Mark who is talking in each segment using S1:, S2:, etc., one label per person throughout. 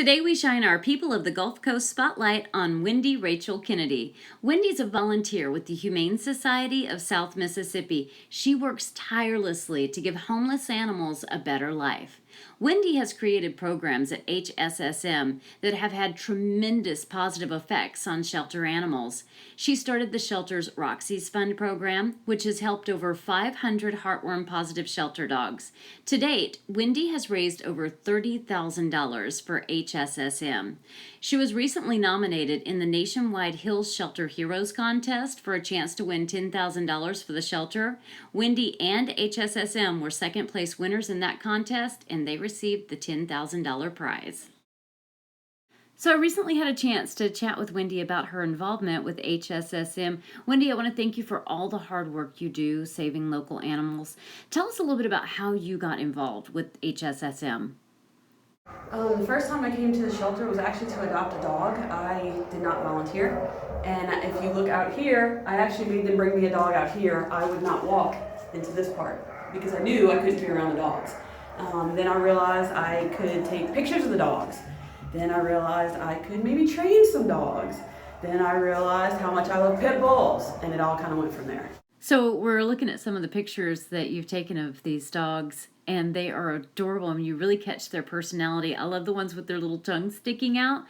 S1: Today we shine our People of the Gulf Coast spotlight on Wendy Rachal Kennedy. Wendy's a volunteer with the Humane Society of South Mississippi. She works tirelessly to give homeless animals a better life. Wendy has created programs at HSSM that have had tremendous positive effects on shelter animals. She started the shelter's Roxy's Fund program, which has helped over 500 heartworm-positive shelter dogs. To date, Wendy has raised over $30,000 for HSSM. She was recently nominated in the nationwide Hills Shelter Heroes contest for a chance to win $10,000 for the shelter. Wendy and HSSM were second-place winners in that contest, and they received the $10,000 prize. So I recently had a chance to chat with Wendy about her involvement with HSSM. Wendy, I want to thank you for all the hard work you do saving local animals. Tell us a little bit about how you got involved with HSSM.
S2: The first time I came to the shelter was actually to adopt a dog. I did not volunteer. And if you look out here, I actually made them bring me a dog out here. I would not walk into this part because I knew I couldn't be around the dogs. Then I realized I could take pictures of the dogs. Then I realized I could maybe train some dogs. Then I realized how much I love pit bulls, and it all kind of went from there.
S1: So we're looking at some of the pictures that you've taken of these dogs, and they are adorable. I mean, you really catch their personality. I love the ones with their little tongues sticking out.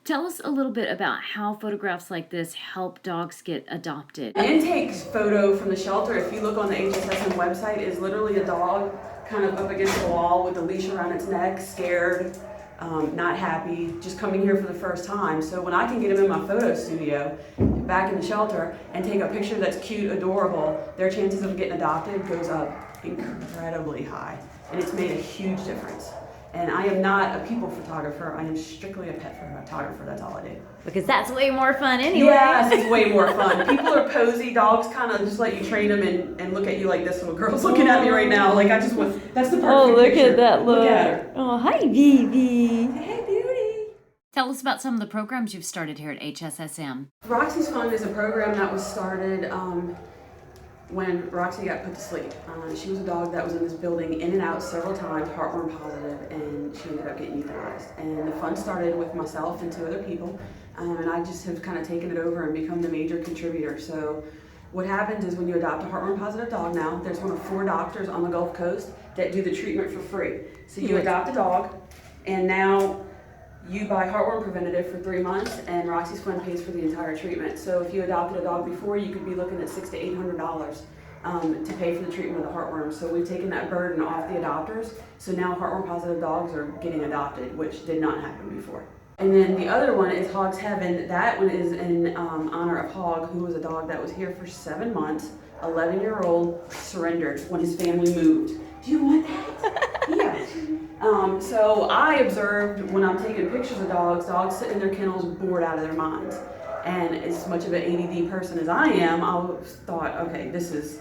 S1: Tell us a little bit about how photographs like this help dogs get adopted.
S2: The intake photo from the shelter, if you look on the HSSM website, is literally a dog kind of up against the wall with a leash around its neck, scared, not happy, just coming here for the first time. So when I can get them in my photo studio back in the shelter and take a picture that's cute, adorable, their chances of getting adopted goes up incredibly high. And it's made a huge difference. And I am not a people photographer, I am strictly a pet photographer, that's all I do.
S1: Because that's way more fun anyway.
S2: Yes, it's way more fun. People are posy, dogs kind of just let you train them and look at you like this. So a girl's looking at me right now, like I just want, that's the perfect picture.
S1: Look at that look.
S2: Look at her.
S1: Oh, hi, baby.
S2: Hey, beauty.
S1: Tell us about some of the programs you've started here at HSSM.
S2: Roxy's Fund is a program that was started when Roxy got put to sleep. She was a dog that was in this building in and out several times, heartworm positive, and she ended up getting euthanized. And the fund started with myself and 2 other people, and I just have kind of taken it over and become the major contributor. So what happens is when you adopt a heartworm positive dog now, there's one of 4 doctors on the Gulf Coast that do the treatment for free. So you adopt a dog, and now you buy heartworm preventative for 3 months, and Roxy's Fund pays for the entire treatment. So if you adopted a dog before, you could be looking at $600 to $800 to pay for the treatment of the heartworm. So we've taken that burden off the adopters. So now heartworm positive dogs are getting adopted, which did not happen before. And then the other one is Hog's Heaven. That one is in honor of Hog, who was a dog that was here for 7 months, 11-year-old, surrendered when his family moved. Do you want that? Yeah. So I observed when I'm taking pictures of dogs sit in their kennels bored out of their minds. And as much of an ADD person as I am, I thought, okay,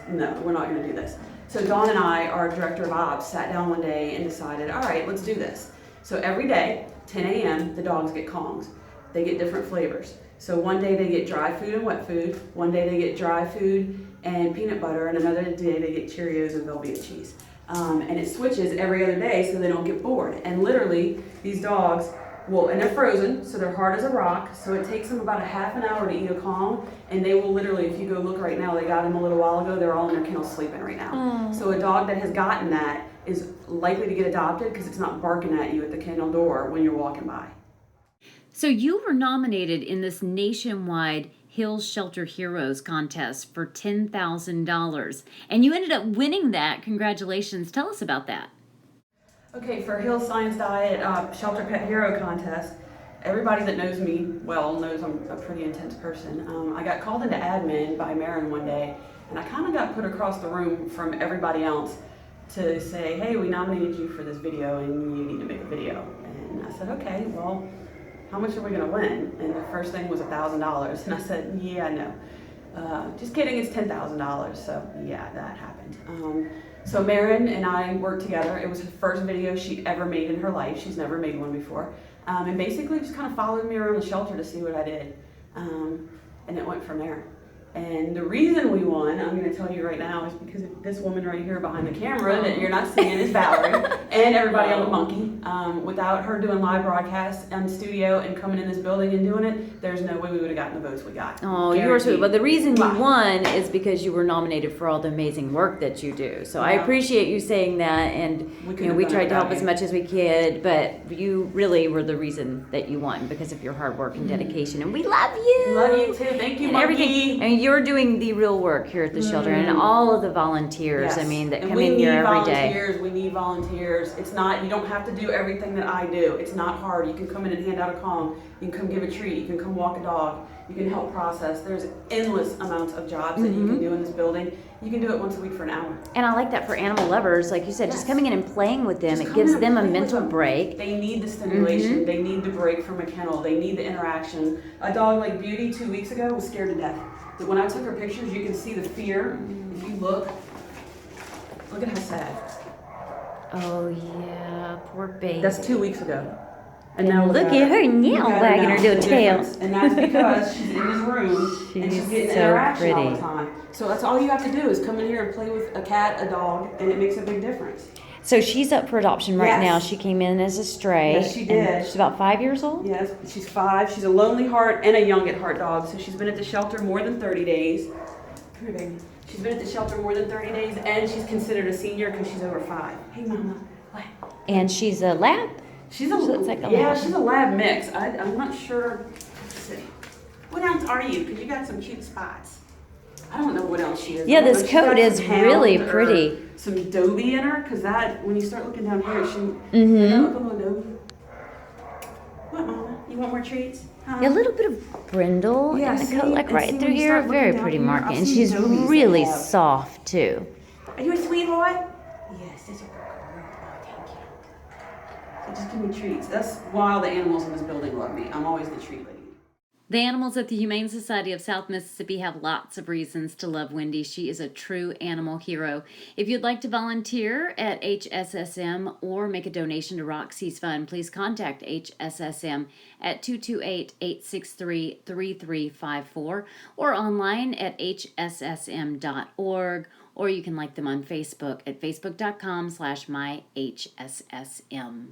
S2: no, we're not gonna do this. So Dawn and I, our director of ops, sat down one day and decided, all right, let's do this. So every day, 10 a.m., the dogs get Kongs. They get different flavors. So one day they get dry food and wet food, one day they get dry food and peanut butter, and another day they get Cheerios and Velveeta cheese. And it switches every other day so they don't get bored. And literally, these dogs and they're frozen, so they're hard as a rock, so it takes them about a half an hour to eat a Kong, and they will literally, if you go look right now, they got them a little while ago, they're all in their kennels sleeping right now. So a dog that has gotten that is likely to get adopted because it's not barking at you at the kennel door when you're walking by.
S1: So you were nominated in this nationwide Hills Shelter Heroes contest for $10,000, and you ended up winning that. Congratulations. Tell us about that.
S2: Okay, for Hills Science Diet Shelter Pet Hero Contest, everybody that knows me well knows I'm a pretty intense person. I got called into admin by Marin one day, and I kind of got put across the room from everybody else to say, hey, we nominated you for this video and you need to make a video. And I said, okay, well, how much are we gonna win? And the first thing was $1,000. And I said, yeah, no. Just kidding, it's $10,000. So yeah, that happened. So Marin and I worked together. It was the first video she ever made in her life. She's never made one before. And basically just kind of followed me around the shelter to see what I did. And it went from there. And the reason we won, I'm going to tell you right now, is because this woman right here behind the camera that you're not seeing is Valerie. and everybody on the monkey. Without her doing live broadcasts in studio and coming in this building and doing it, there's no way we would have gotten the votes we got.
S3: Oh, you were sweet. But the reason you won is because you were nominated for all the amazing work that you do. So I appreciate you saying that, and we tried to help as much as we could, but you really were the reason that you won because of your hard work and dedication. And we love you.
S2: Love you too. Thank you,
S3: and
S2: monkey.
S3: everything. I mean, you're doing the real work here at the shelter, and all of the volunteers.
S2: Yes.
S3: I mean, that
S2: And
S3: come in here every day.
S2: We need volunteers. It's not, you don't have to do everything that I do. It's not hard. You can come in and hand out a Kong. You can come give a treat. You can come walk a dog. You can help process. There's endless amounts of jobs that you can do in this building. You can do it once a week for an hour.
S3: And I like that for animal lovers, like you said, just coming in and playing with them.
S2: Just
S3: It gives
S2: come in
S3: them a
S2: and play with
S3: mental
S2: them.
S3: break.
S2: They need the stimulation. They need the break from a kennel. They need the interaction. A dog like Beauty 2 weeks ago was scared to death. But when I took her pictures, you can see the fear. If you look at how sad.
S3: Oh yeah, poor baby.
S2: That's 2 weeks ago.
S3: And now look at her now wagging her little tail.
S2: And that's because she's in this room and she's getting
S3: so
S2: interaction all
S3: pretty.
S2: the time. So that's all you have to do is come in here and play with a cat, a dog, and it makes a big difference.
S3: So she's up for adoption right
S2: Yes.
S3: now. She came in as a stray.
S2: Yes, she
S3: and
S2: did.
S3: She's about 5 years old?
S2: Yes, she's 5. She's a lonely heart and a young at heart dog. So she's been at the shelter more than 30 days. Come here, baby. She's been at the shelter more than 30 days, and she's considered a senior because she's over 5. Hey, Mama. What?
S3: And she's a lab?
S2: She's
S3: She looks like a
S2: yeah,
S3: lab.
S2: she's a lab mix. I'm not sure. Let's see. What else are you? Because you got some cute spots. I don't know what else she is.
S3: Yeah,
S2: I don't
S3: this
S2: know if she's got
S3: coat is
S2: some
S3: really
S2: hound or
S3: pretty.
S2: Some Dobie in her, because that when you start looking down here, she.
S3: Mm-hmm.
S2: Look a little Dobie. What, Mama? You want more treats? Huh?
S3: Yeah, a little bit of brindle
S2: Yeah,
S3: in the
S2: see?
S3: coat, like
S2: And
S3: right
S2: see,
S3: through
S2: when you
S3: here.
S2: start
S3: Very
S2: looking
S3: pretty
S2: down here,
S3: marking.
S2: I've
S3: And
S2: seen
S3: she's
S2: Dobies that
S3: really
S2: have-
S3: soft too.
S2: Are you a sweet boy? Yes, that's a good girl. Oh, thank you. So just give me treats. That's why the animals in this building love me. I'm always the treat lady.
S1: The animals at the Humane Society of South Mississippi have lots of reasons to love Wendy. She is a true animal hero. If you'd like to volunteer at HSSM or make a donation to Roxy's Fund, please contact HSSM at 228-863-3354 or online at hssm.org, or you can like them on Facebook at facebook.com/myhssm.